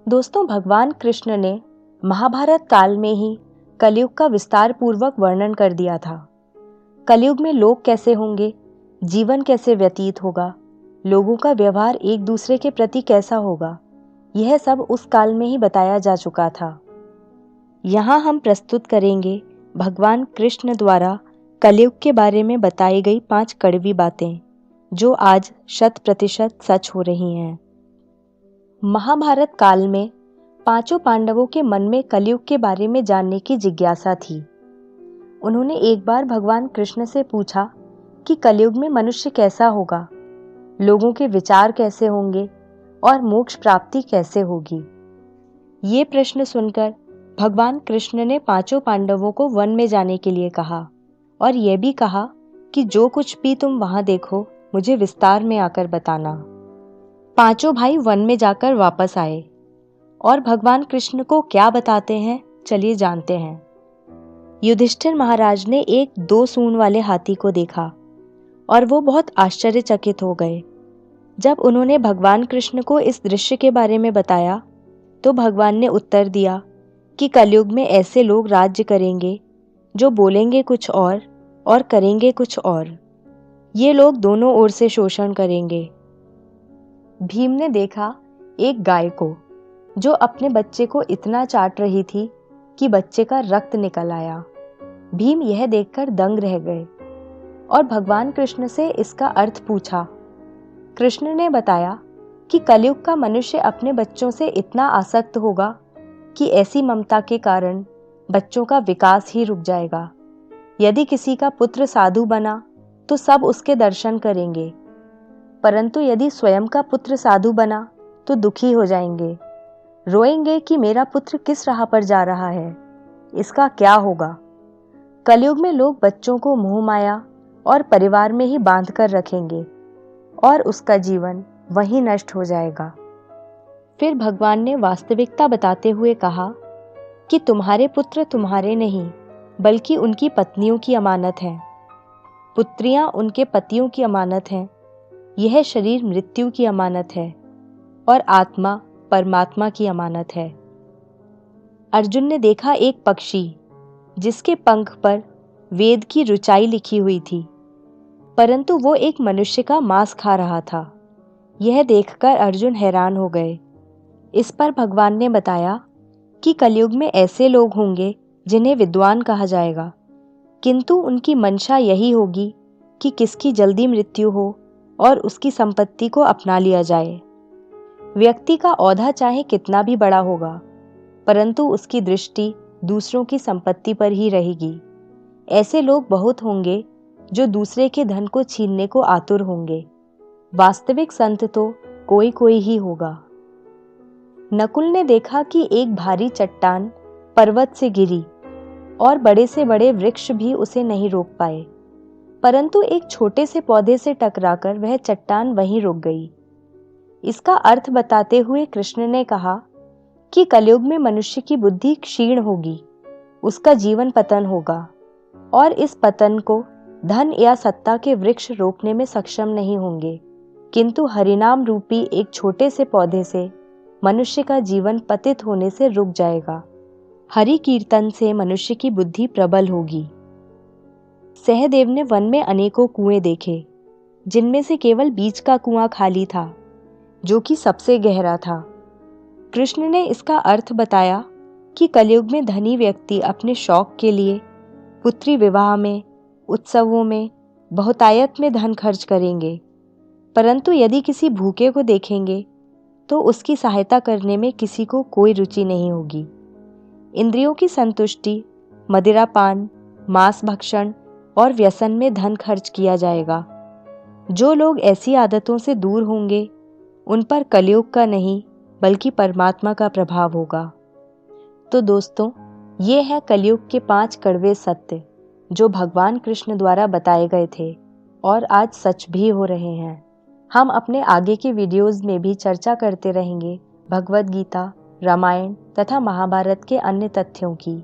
दोस्तों, भगवान कृष्ण ने महाभारत काल में ही कलयुग का विस्तार पूर्वक वर्णन कर दिया था। कलयुग में लोग कैसे होंगे, जीवन कैसे व्यतीत होगा, लोगों का व्यवहार एक दूसरे के प्रति कैसा होगा, यह सब उस काल में ही बताया जा चुका था। यहाँ हम प्रस्तुत करेंगे भगवान कृष्ण द्वारा कलयुग के बारे में बताई गई 5 कड़वी बातें, जो आज 100% सच हो रही हैं। महाभारत काल में पांचों पांडवों के मन में कलयुग के बारे में जानने की जिज्ञासा थी। उन्होंने एक बार भगवान कृष्ण से पूछा कि कलयुग में मनुष्य कैसा होगा, लोगों के विचार कैसे होंगे और मोक्ष प्राप्ति कैसे होगी। ये प्रश्न सुनकर भगवान कृष्ण ने पांचों पांडवों को वन में जाने के लिए कहा और यह भी कहा कि जो कुछ भी तुम वहां देखो मुझे विस्तार में आकर बताना। पांचों भाई वन में जाकर वापस आए और भगवान कृष्ण को क्या बताते हैं, चलिए जानते हैं। युधिष्ठिर महाराज ने एक 2 सूंड वाले हाथी को देखा और वो बहुत आश्चर्यचकित हो गए। जब उन्होंने भगवान कृष्ण को इस दृश्य के बारे में बताया तो भगवान ने उत्तर दिया कि कलयुग में ऐसे लोग राज्य करेंगे जो बोलेंगे कुछ और करेंगे कुछ और। ये लोग दोनों ओर से शोषण करेंगे। भीम ने देखा एक गाय को जो अपने बच्चे को इतना चाट रही थी कि बच्चे का रक्त निकल आया। भीम यह देखकर दंग रह गए और भगवान कृष्ण से इसका अर्थ पूछा। कृष्ण ने बताया कि कलयुग का मनुष्य अपने बच्चों से इतना आसक्त होगा कि ऐसी ममता के कारण बच्चों का विकास ही रुक जाएगा। यदि किसी का पुत्र साधु बना तो सब उसके दर्शन करेंगे, परंतु यदि स्वयं का पुत्र साधु बना तो दुखी हो जाएंगे, रोएंगे कि मेरा पुत्र किस राह पर जा रहा है, इसका क्या होगा। कलयुग में लोग बच्चों को मोह माया और परिवार में ही बांध कर रखेंगे और उसका जीवन वहीं नष्ट हो जाएगा। फिर भगवान ने वास्तविकता बताते हुए कहा कि तुम्हारे पुत्र तुम्हारे नहीं बल्कि उनकी पत्नियों की अमानत हैं। पुत्रियां उनके पतियों की अमानत हैं। यह शरीर मृत्यु की अमानत है और आत्मा परमात्मा की अमानत है। अर्जुन ने देखा एक पक्षी जिसके पंख पर वेद की ऋचाई लिखी हुई थी, परंतु वो एक मनुष्य का मांस खा रहा था। यह देखकर अर्जुन हैरान हो गए। इस पर भगवान ने बताया कि कलयुग में ऐसे लोग होंगे जिन्हें विद्वान कहा जाएगा, किंतु उनकी मंशा यही होगी कि किसकी जल्दी मृत्यु हो और उसकी संपत्ति को अपना लिया जाए। व्यक्ति का औधा चाहे कितना भी बड़ा होगा, परंतु उसकी दृष्टि दूसरों की संपत्ति पर ही रहेगी। ऐसे लोग बहुत होंगे जो दूसरे के धन को छीनने को आतुर होंगे। वास्तविक संत तो कोई कोई ही होगा। नकुल ने देखा कि एक भारी चट्टान पर्वत से गिरी और बड़े से बड़े वृक्ष भी उसे नहीं रोक पाए, परंतु एक छोटे से पौधे से टकराकर वह चट्टान वहीं रुक गई। इसका अर्थ बताते हुए कृष्ण ने कहा कि कलयुग में मनुष्य की बुद्धि क्षीण होगी, उसका जीवन पतन होगा और इस पतन को धन या सत्ता के वृक्ष रोकने में सक्षम नहीं होंगे, किंतु हरिनाम रूपी एक छोटे से पौधे से मनुष्य का जीवन पतित होने से रुक जाएगा। हरि कीर्तन से मनुष्य की बुद्धि प्रबल होगी। सहदेव ने वन में अनेकों कुएं देखे, जिनमें से केवल बीच का कुआं खाली था, जो कि सबसे गहरा था। कृष्ण ने इसका अर्थ बताया कि कलयुग में धनी व्यक्ति अपने शौक के लिए पुत्री विवाह में, उत्सवों में, बहुतायत में धन खर्च करेंगे, परंतु यदि किसी भूखे को देखेंगे तो उसकी सहायता करने में किसी को कोई रुचि नहीं होगी। इंद्रियों की संतुष्टि, मदिरापान, मांस भक्षण और व्यसन में धन खर्च किया जाएगा। जो लोग ऐसी आदतों से दूर होंगे उन पर कलयुग का नहीं बल्कि परमात्मा का प्रभाव होगा। तो दोस्तों, ये है कलयुग के 5 कड़वे सत्य जो भगवान कृष्ण द्वारा बताए गए थे और आज सच भी हो रहे हैं। हम अपने आगे के वीडियोस में भी चर्चा करते रहेंगे भगवद गीता, रामायण तथा महाभारत के अन्य तथ्यों की।